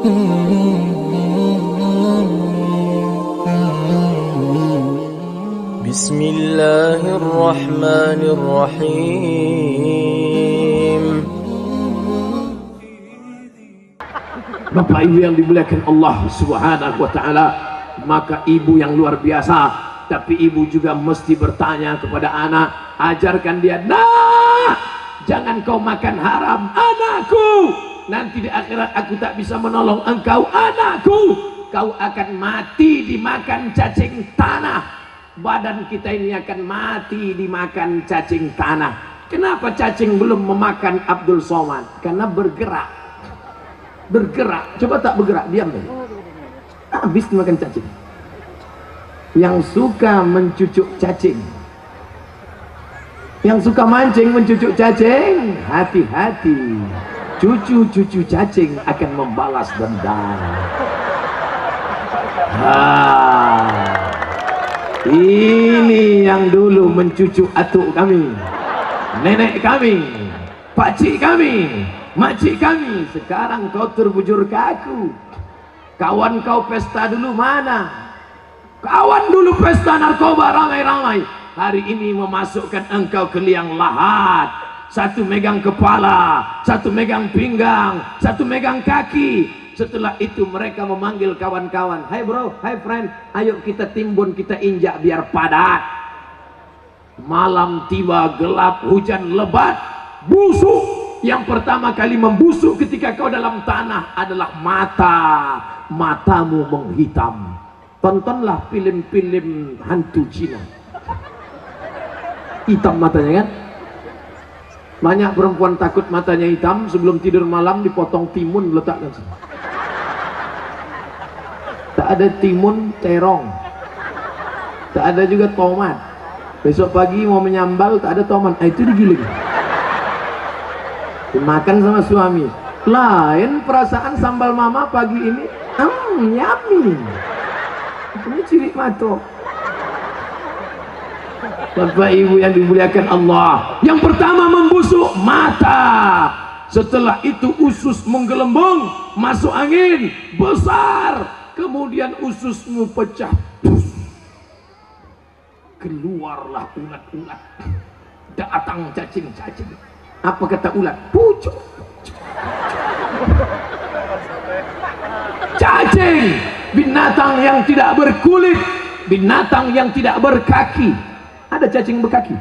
Bismillahirrahmanirrahim. Bapak Ibu yang dimuliakan Allah Subhanahu wa taala, maka ibu yang luar biasa, tapi ibu juga mesti bertanya kepada anak, ajarkan dia, "Nah, jangan kau makan haram, anakku. Nanti di akhirat aku tak bisa menolong engkau, anakku. Kau akan mati dimakan cacing tanah. Badan kita ini akan mati dimakan cacing tanah." Kenapa cacing belum memakan Abdul Somad? Karena bergerak. Coba tak bergerak, diam deh. Habis dimakan cacing. Yang suka mencucuk cacing, yang suka mancing mencucuk cacing, hati-hati, cucu-cucu cacing akan membalas dendam. Ini yang dulu mencucuk atuk kami, nenek kami, pakcik kami, makcik kami. Sekarang kau terbujur ke aku. Kawan kau pesta dulu mana? Kawan dulu pesta narkoba ramai-ramai, hari ini memasukkan engkau ke liang lahat. Satu megang kepala, satu megang pinggang, satu megang kaki. Setelah itu mereka memanggil kawan-kawan, "Hai bro, hai friend, ayo kita timbun, kita injak biar padat." Malam tiba, gelap, hujan lebat, busuk. Yang pertama kali membusuk ketika kau dalam tanah adalah matamu menghitam. Tontonlah film-film hantu Cina, hitam matanya kan. Banyak perempuan takut matanya hitam, sebelum tidur malam dipotong timun letakkan. Tak ada timun, terong. Tak ada juga tomat. Besok pagi mau menyambal, tak ada tomat, itu digiling, dimakan sama suami. Lain perasaan sambal mama pagi ini, yummy. Ini ciri mato. Bapak Ibu yang dimuliakan Allah, yang pertama membusuk mata. Setelah itu usus menggelembung, masuk angin besar, kemudian ususmu pecah, keluarlah ulat-ulat, datang cacing-cacing. Apa kata ulat? Pucuk. Cacing, binatang yang tidak berkulit, binatang yang tidak berkaki. Ada cacing berkaki?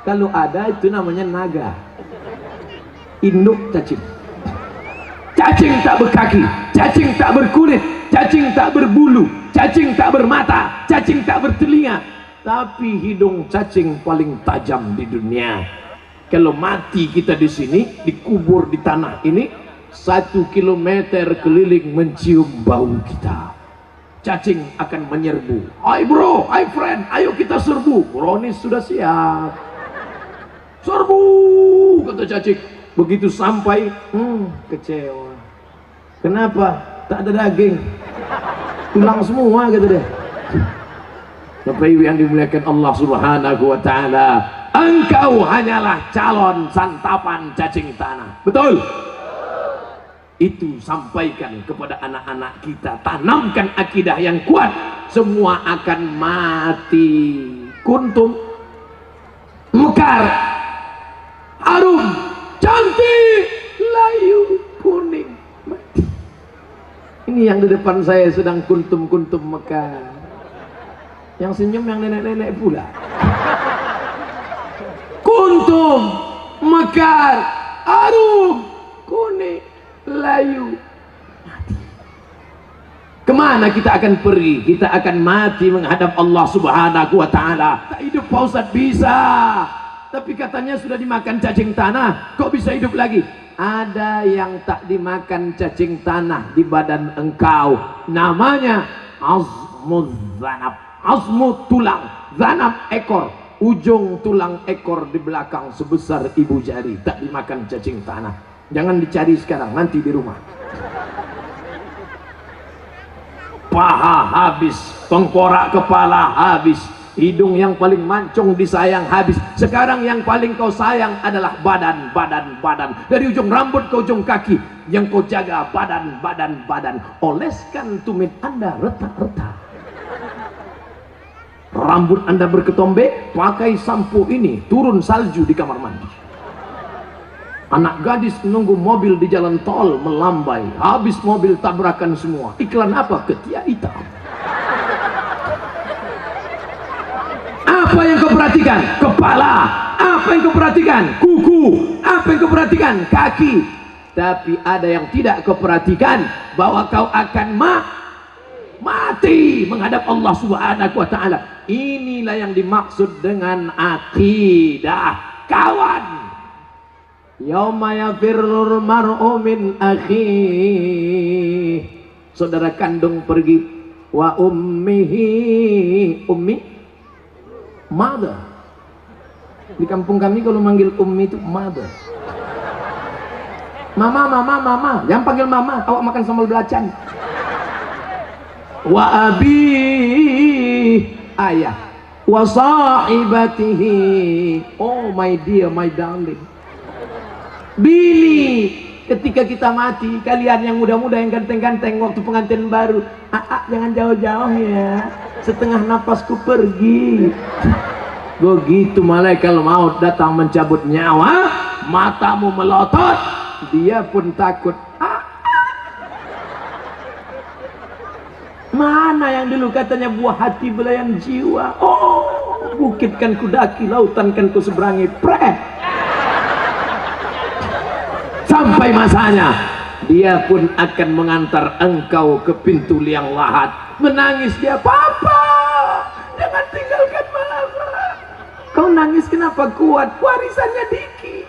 Kalau ada, itu namanya naga, induk cacing. Cacing tak berkaki, cacing tak berkulit, cacing tak berbulu, cacing tak bermata, cacing tak bertelinga. Tapi hidung cacing paling tajam di dunia. Kalau mati kita di sini, dikubur di tanah ini, 1 kilometer keliling mencium bau kita. Cacing akan menyerbu. "Hai bro, hai friend, ayo kita serbu." Ronis sudah siap. "Serbu," kata cacing. Begitu sampai, kecewa. Kenapa? Tak ada daging, tulang semua, kata dia. Bapak Ibu yang dimuliakan Allah Subhanahu wa taala, engkau hanyalah calon santapan cacing tanah. Betul? Itu sampaikan kepada anak-anak kita, tanamkan akidah yang kuat. Semua akan mati. Kuntum, mekar, harum, cantik, layu, kuning, mati. Ini yang di depan saya sedang kuntum-kuntum mekar. Yang senyum yang nenek-nenek pula. Kuntum, mekar, harum, kuning, layu, mati. Kemana kita akan pergi? Kita akan mati menghadap Allah Subhanahu wa ta'ala. Tak hidup Pak Ustadz? Bisa, tapi katanya sudah dimakan cacing tanah, kok bisa hidup lagi? Ada yang tak dimakan cacing tanah di badan engkau, namanya azmuz zanab. Azmu tulang, zanab ekor, ujung tulang ekor di belakang sebesar ibu jari, tak dimakan cacing tanah. Jangan dicari sekarang, nanti di rumah. Paha habis, tengkorak kepala habis, Hidung yang paling mancung disayang habis. Sekarang yang paling kau sayang adalah badan. Dari ujung rambut ke ujung kaki, yang kau jaga badan. Oleskan tumit Anda retak-retak. Rambut Anda berketombe, pakai sampo ini, turun salju di kamar mandi. Anak gadis menunggu mobil di jalan tol, melambai. Habis mobil tabrakan semua. Iklan apa? Ketiak hitam. Apa yang kau perhatikan? Kepala. Apa yang kau perhatikan? Kuku. Apa yang kau perhatikan? Kaki. Tapi ada yang tidak kau perhatikan, bahwa kau akan mati menghadap Allah Subhanahu wa taala. Inilah yang dimaksud dengan akidah, kawan. Yauma yafirrul mar'u min akhihi. Saudara kandung pergi, wa ummihi. Ummi, mother. Di kampung kami kalau manggil ummi itu mother. Mama. Jangan panggil mama, awak makan sambal belacan. Wa abi, ayah. Wa sahibatihi, oh my dear, my darling. Bini, ketika kita mati, kalian yang muda-muda, yang ganteng-ganteng, waktu pengantin baru, jangan jauh-jauh ya, setengah napasku pergi. Begitu malaikat maut datang mencabut nyawa, matamu melotot, dia pun takut. Mana yang dulu katanya buah hati belayan jiwa. Oh, bukit kan ku daki, lautan kan ku seberangi. Sampai masanya, dia pun akan mengantar engkau ke pintu liang lahat. Menangis dia, papa, jangan tinggalkan mama. Kau nangis kenapa? Kuat, warisannya dikit.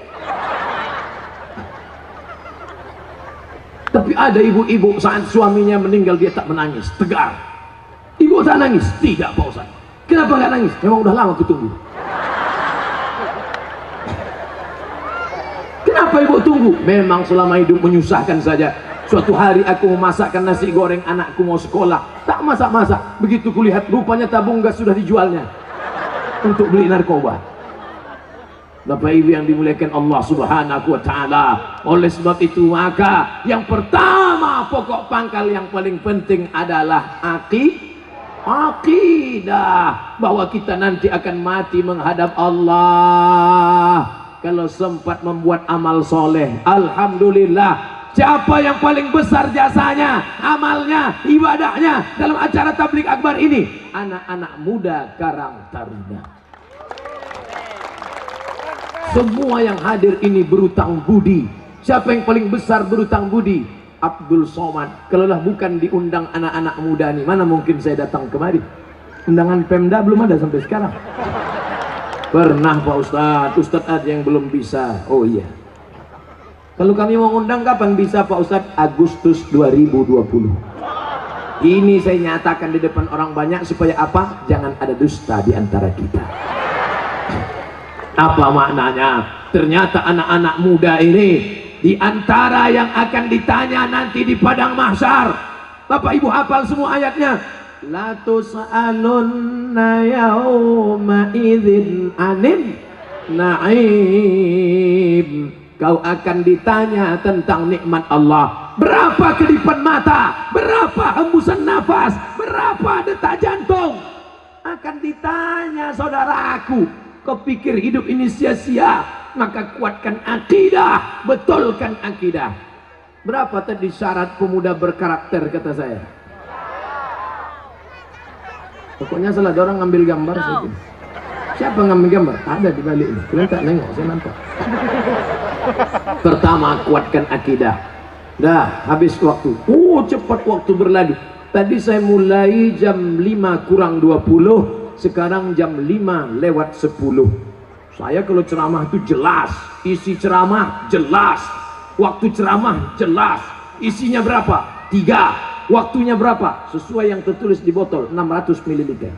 Tapi ada ibu-ibu saat suaminya meninggal dia tak menangis, tegar. Ibu tak nangis? Tidak, Pak Ustaz. Kenapa nggak nangis? Memang udah lama kutunggu. Kenapa ibu tunggu? Memang selama hidup menyusahkan saja. Suatu hari aku memasakkan nasi goreng, anakku mau sekolah, tak masak-masak. Begitu kulihat rupanya tabung gas sudah dijualnya untuk beli narkoba. Bapak Ibu yang dimuliakan Allah Subhanahu wa taala. Oleh sebab itu maka yang pertama, pokok pangkal yang paling penting adalah akidah, bahwa kita nanti akan mati menghadap Allah. Kalau sempat membuat amal soleh, alhamdulillah. Siapa yang paling besar jasanya, amalnya, ibadahnya dalam acara tabligh akbar ini? Anak-anak muda Karang Taruna. Semua yang hadir ini berutang budi. Siapa yang paling besar berutang budi? Abdul Somad. Kalaulah bukan diundang anak-anak muda ini, mana mungkin saya datang kemari. Undangan Pemda belum ada sampai sekarang. Pernah Pak Ustadz, Ustadz ada yang belum bisa. Oh iya. Kalau kami mau undang kapan bisa Pak Ustadz? Agustus 2020. Ini saya nyatakan di depan orang banyak supaya apa? Jangan ada dusta di antara kita. Apa maknanya? Ternyata anak-anak muda ini di antara yang akan ditanya nanti di padang mahsyar. Bapak Ibu hafal semua ayatnya. La tus'alunna yawma idzin anin na'im. Kau akan ditanya tentang nikmat Allah. Berapa kedipan mata, berapa hembusan nafas, berapa detak jantung, akan ditanya saudaraku. Kau pikir hidup ini sia-sia? Maka kuatkan akidah, betulkan akidah. Berapa tadi syarat pemuda berkarakter kata saya? Pokoknya salah, ada orang ngambil gambar. Siapa ngambil gambar? Ada di balik ini. Kalian tak nengok, saya nampak. Pertama, kuatkan akidah. Dah, habis waktu. Cepat waktu berlalu. Tadi saya mulai jam 5 kurang 20. Sekarang jam 5 lewat 10. Saya kalau ceramah itu jelas, isi ceramah jelas, waktu ceramah jelas, isinya berapa? 3. Waktunya berapa? Sesuai yang tertulis di botol, 600 ml.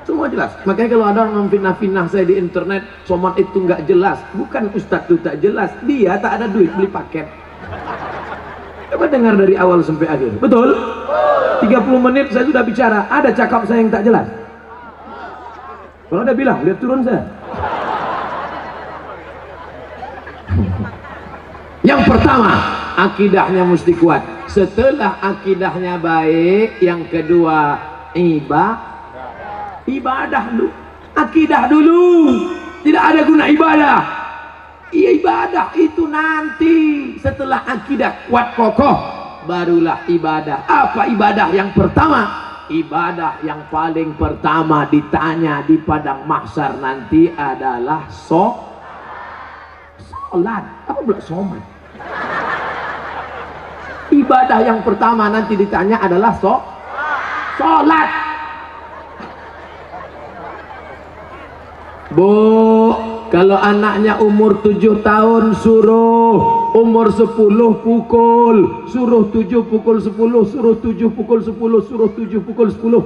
Semua jelas. Makanya kalau ada orang memfitnah-fitnah saya di internet, somad itu nggak jelas. Bukan ustadz itu tak jelas, dia tak ada duit beli paket. Coba dengar dari awal sampai akhir. Betul? 30 menit saya sudah bicara, ada cakap saya yang tak jelas? Kalau ada bilang, lihat turun saya. Yang pertama, akidahnya mesti kuat. Setelah akidahnya baik, yang kedua ibadah dulu. Akidah dulu. Tidak ada guna ibadah. Ibadah itu nanti. Setelah akidah kuat kokoh, barulah ibadah. Apa ibadah yang pertama? Ibadah yang paling pertama ditanya di padang mahsyar nanti adalah sholat. Apa pula sholat? Ibadah yang pertama nanti ditanya adalah sholat. Bu, kalau anaknya umur 7 tahun suruh, umur 10 pukul, suruh 7 pukul 10, suruh 7 pukul 10, suruh 7 pukul 10.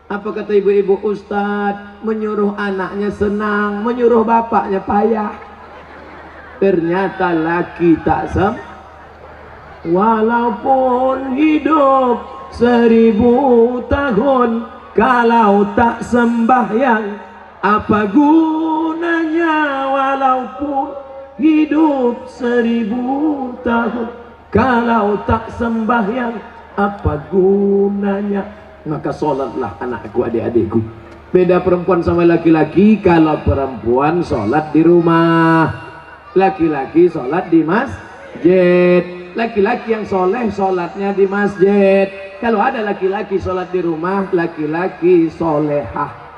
Apa kata ibu-ibu? Ustadz, menyuruh anaknya senang, menyuruh bapaknya payah. Ternyata laki tak walaupun hidup 1000 tahun, kalau tak sembahyang apa gunanya? Walaupun hidup 1000 tahun, kalau tak sembahyang apa gunanya? Maka sholatlah anakku, adik-adikku. Beda perempuan sama laki-laki. Kalau perempuan sholat di rumah, laki-laki sholat di masjid. Laki-laki yang soleh sholatnya di masjid. Kalau ada laki-laki sholat di rumah, laki-laki solehah.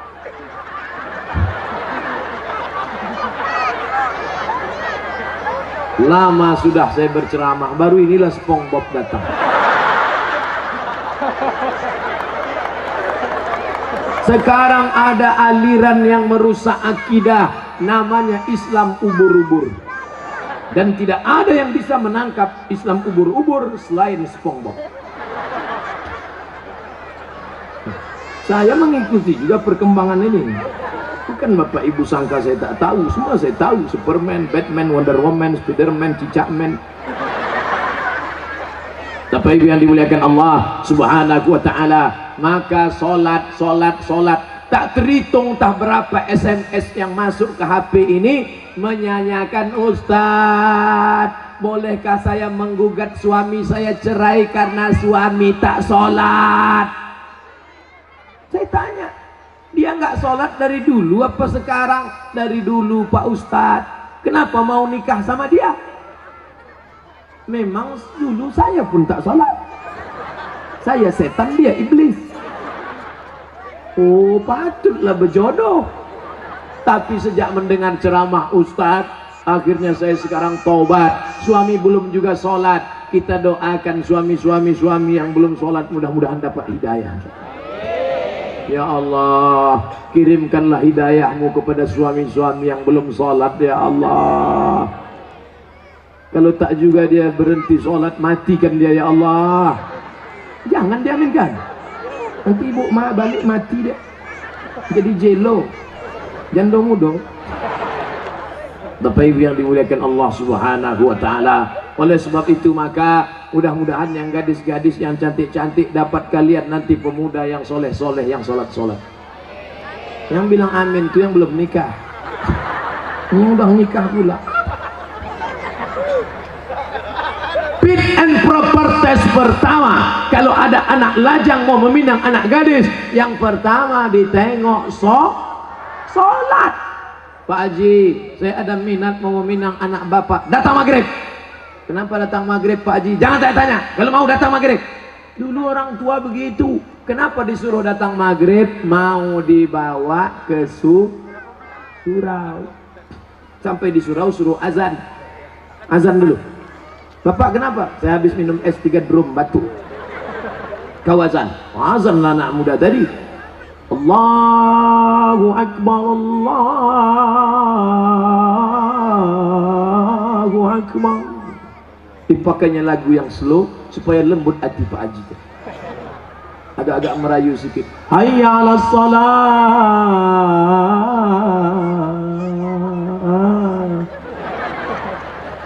Lama sudah saya berceramah, baru inilah SpongeBob datang. Sekarang ada aliran yang merusak akidah, namanya Islam ubur-ubur. Dan tidak ada yang bisa menangkap Islam ubur-ubur selain SpongeBob. Saya mengikuti juga perkembangan ini. Bukan Bapak Ibu sangka saya tak tahu, semua saya tahu. Superman, Batman, Wonder Woman, Spiderman, Cicakman. Bapak Ibu yang dimuliakan Allah Subhanahu wa ta'ala, maka solat tak terhitung tak berapa SMS yang masuk ke HP ini menyanyikan, Ustadz, bolehkah saya menggugat suami saya cerai karena suami tak sholat? Saya tanya, dia nggak sholat dari dulu apa sekarang? Dari dulu Pak Ustadz. Kenapa mau nikah sama dia? Memang dulu saya pun tak sholat. Saya setan, dia iblis. Oh, patutlah berjodoh. Tapi sejak mendengar ceramah Ustadz, akhirnya saya sekarang tobat. Suami belum juga sholat. Kita doakan suami yang belum sholat, mudah-mudahan dapat hidayah. Ya Allah, kirimkanlah hidayahmu kepada suami-suami yang belum sholat, ya Allah. Kalau tak juga dia berhenti sholat, matikan dia, ya Allah. Jangan diaminkan. Nanti ibu balik mati dia, jadi jelo. Jandong mudo. Bapak Ibu yang dimuliakan Allah Subhanahu wa ta'ala. Oleh sebab itu maka mudah-mudahan yang gadis-gadis yang cantik-cantik dapat kalian nanti pemuda yang soleh-soleh, yang sholat-sholat. Yang bilang amin itu yang belum nikah. Ini udah nikah pula. Fit and proper test pertama, kalau ada anak lajang mau meminang anak gadis, yang pertama ditengok sholat. Pak Haji, saya ada minat mau meminang anak bapak, datang maghrib. Kenapa datang maghrib Pak Haji? Jangan saya tanya, kalau mau datang maghrib. Dulu orang tua begitu. Kenapa disuruh datang maghrib? Mau dibawa ke surau. Sampai di surau suruh azan. Azan dulu. Bapak kenapa? Saya habis minum es 3 drum batuk. Kau azan. Azanlah anak muda tadi. Allahu Akbar, Allahu Akbar. Dipakainya lagu yang slow supaya lembut hati Pak Haji. Agak-agak merayu sedikit. Hayya 'alas shalah.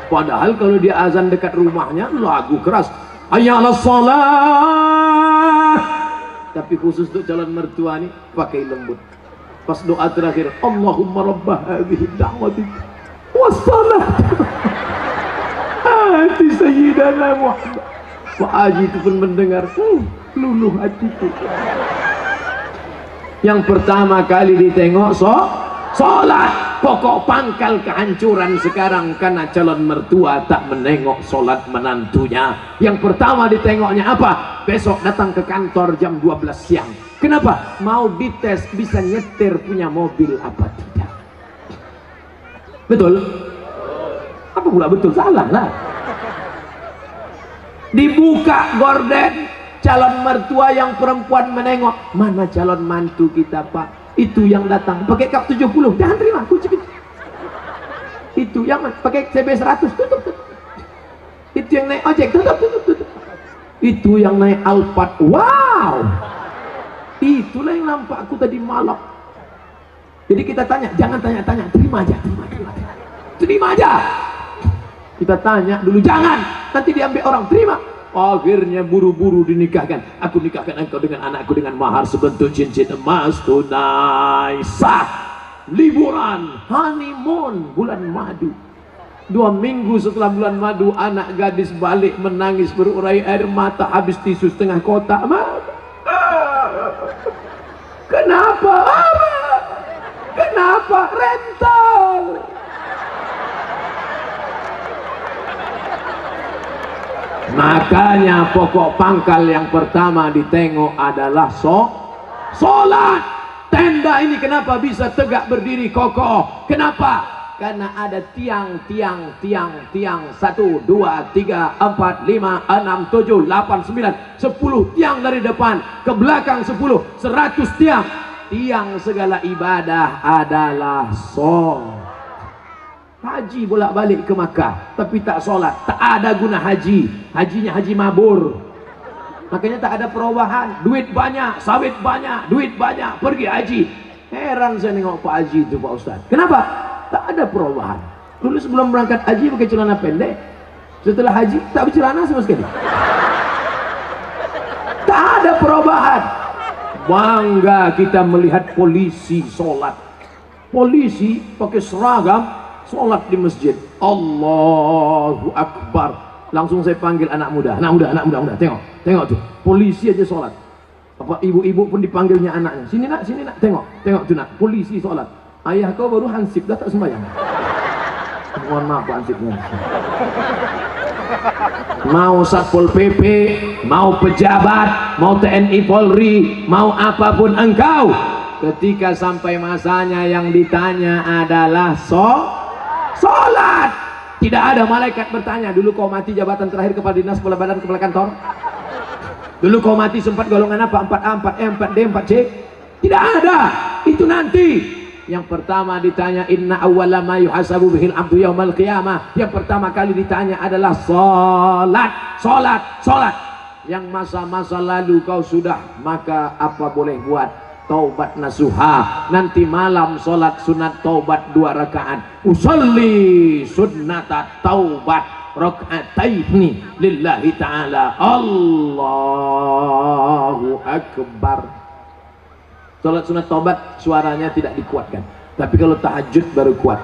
Padahal kalau dia azan dekat rumahnya lagu keras. Hayya 'alas shalah. Tapi khusus untuk calon mertua nih pakai lembut. Pas doa terakhir, Allahumma rabbah hadhihi da'wati wassalat ati sayyidana Muhammad. Pak Haji itu pun mendengar, luluh hatiku. Yang pertama kali ditengok sholat. Pokok pangkal kehancuran sekarang karena calon mertua tak menengok sholat menantunya. Yang pertama ditengoknya apa? Besok datang ke kantor jam 12 siang. Kenapa? Mau dites bisa nyetir punya mobil apa tidak. Betul? Apa pula betul? Salah lah. Dibuka gorden, calon mertua yang perempuan menengok. Mana calon mantu kita, Pak? Itu yang datang pakai kap 70, jangan terima kunci. Itu yang pakai CB 100, tutup. Itu yang naik ojek, tutup. Itu yang naik Alphard, wow. Itulah yang nampak aku tadi malam. Jadi kita tanya, jangan tanya-tanya, terima aja. Kita tanya dulu, jangan, nanti diambil orang, terima. Akhirnya buru-buru dinikahkan. Aku nikahkan engkau dengan anakku dengan mahar sebentuk cincin emas tunai sah. Liburan, honeymoon, bulan madu. 2 minggu setelah bulan madu, anak gadis balik menangis berurai air mata, habis tisu setengah kotak. Kenapa? Kenapa? Rental. Makanya pokok pangkal yang pertama ditengok adalah sholat. Tenda ini kenapa bisa tegak berdiri kokoh? Kenapa? Karena ada tiang 1, 2, 3, 4, 5, 6, 7, 8, 9, 10 tiang dari depan ke belakang 10, 100 tiang. Tiang segala ibadah adalah sholat. Haji bolak-balik ke Makkah tapi tak sholat, tak ada guna haji. Hajinya haji mabur. Makanya tak ada perubahan. Duit banyak, sawit banyak, duit banyak, pergi haji. Heran saya nengok Pak Haji itu, Pak Ustaz. Kenapa? Tak ada perubahan. Dulu sebelum berangkat haji pakai celana pendek, setelah haji tak bercelana sama sekali. Tak ada perubahan. Bangga kita melihat polisi sholat. Polisi pakai seragam sholat di masjid. Allahu Akbar. Langsung saya panggil anak muda, tengok tuh, polisi aja sholat. Apa ibu-ibu pun dipanggilnya anaknya, sini nak, tengok tuh nak, polisi sholat. Ayah kau baru hansip dah tak sembahyang. Mohon maaf Pak Hansipnya. Mau Satpol PP, mau pejabat, mau TNI Polri, mau apapun engkau, ketika sampai masanya yang ditanya adalah sholat. Tidak ada malaikat bertanya, dulu kau mati jabatan terakhir kepala dinas, kepala badan, kepala kantor. Dulu kau mati sempat golongan apa? 4A, 4E, 4D, 4C. Tidak ada. Itu nanti. Yang pertama ditanya, inna awwala ma yuhasabu bihil abdu yaumal qiyamah. Yang pertama kali ditanya adalah sholat. Yang masa-masa lalu kau sudah, maka apa boleh buat? Taubat nasuha. Nanti malam sholat sunat taubat 2 rakaat. Usolli sunnata taubat raka'ataini lillahi ta'ala. Allahu Akbar. Sholat sunat taubat suaranya tidak dikuatkan, tapi kalau tahajud baru kuat.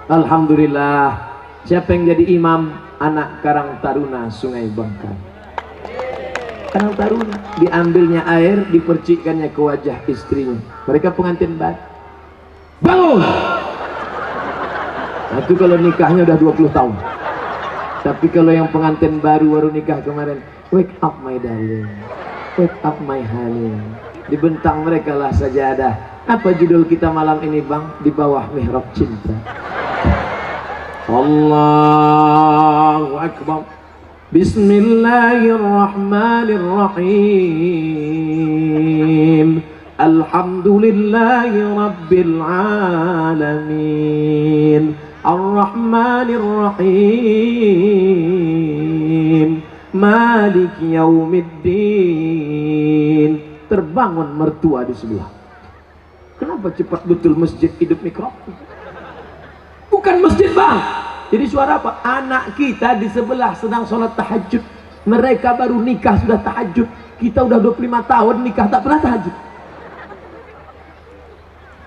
Alhamdulillah. Siapa yang jadi imam? Anak Karang Taruna Sungai Bangka. Karang Taruna, diambilnya air, dipercikkannya ke wajah istrinya. Mereka pengantin baru. Bangun! Nah, itu kalau nikahnya udah 20 tahun. Tapi kalau yang pengantin baru nikah kemarin, wake up my darling, wake up my honey. Dibentang mereka lah sajadah. Apa judul kita malam ini bang? Di bawah mihrab cinta. Allahu Akbar. Bismillahirrahmanirrahim. Alhamdulillahi Rabbil Alamin. Ar-Rahmanirrahim. Malik Yaumiddin. Terbangun mertua di sebelah. Kenapa cepat betul masjid hidup mikrofon? Bukan masjid bang. Jadi suara apa? Anak kita di sebelah sedang sholat tahajud. Mereka baru nikah sudah tahajud. Kita udah 25 tahun nikah tak pernah tahajud.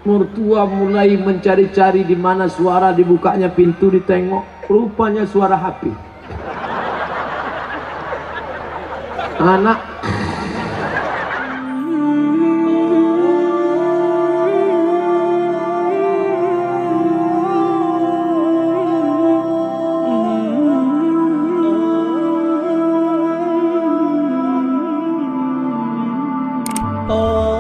Mertua mulai mencari-cari di mana suara dibukanya pintu, ditengok, rupanya suara HP. Anak Oh